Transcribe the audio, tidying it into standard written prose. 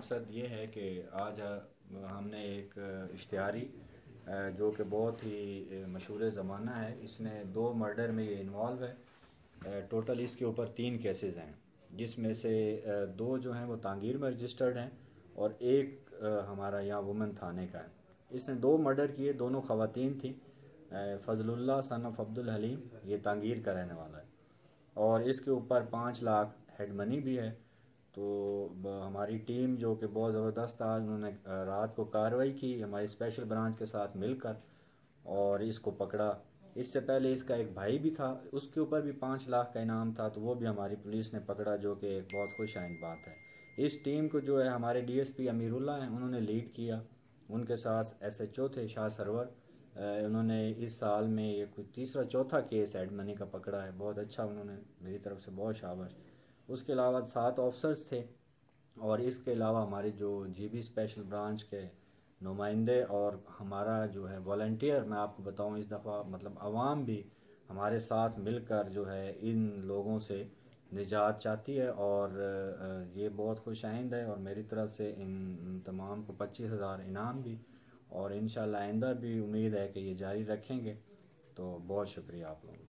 مقصد یہ ہے کہ آج ہم نے ایک اشتہاری جو کہ بہت ہی مشہور زمانہ ہے، اس نے 2 مرڈر میں یہ انوالو ہے۔ ٹوٹل اس کے اوپر 3 کیسز ہیں، جس میں سے 2 جو ہیں وہ تانگیر میں رجسٹرڈ ہیں اور ایک ہمارا یہاں وومن تھانے کا ہے۔ اس نے 2 مرڈر کیے، دونوں خواتین تھیں۔ فضل اللہ سن آف عبد الحلیم یہ تانگیر کا رہنے والا ہے، اور اس کے اوپر 5 لاکھ ہیڈ منی بھی ہے۔ تو ہماری ٹیم جو کہ بہت زبردست تھا، انہوں نے رات کو کارروائی کی ہماری اسپیشل برانچ کے ساتھ مل کر اور اس کو پکڑا۔ اس سے پہلے اس کا ایک بھائی بھی تھا، اس کے اوپر بھی 5 لاکھ کا انعام تھا، تو وہ بھی ہماری پولیس نے پکڑا، جو کہ ایک بہت خوش آئند بات ہے۔ اس ٹیم کو جو ہے ہمارے ڈی ایس پی امیر اللہ ہیں، انہوں نے لیڈ کیا۔ ان کے ساتھ ایس ایچ او تھے شاہ سرور، انہوں نے اس سال میں یہ کوئی تیسرا چوتھا کیس ایڈ منی کا پکڑا ہے، بہت اچھا، انہوں نے میری طرف سے بہت شاباش۔ اس کے علاوہ 7 آفسرز تھے، اور اس کے علاوہ ہمارے جو جی بی اسپیشل برانچ کے نمائندے اور ہمارا جو ہے والنٹیئر، میں آپ کو بتاؤں اس دفعہ مطلب عوام بھی ہمارے ساتھ مل کر جو ہے ان لوگوں سے نجات چاہتی ہے، اور یہ بہت خوش آئند ہے، اور میری طرف سے ان تمام کو 25,000 انعام بھی، اور انشاءاللہ آئندہ بھی امید ہے کہ یہ جاری رکھیں گے۔ تو بہت شکریہ آپ لوگوں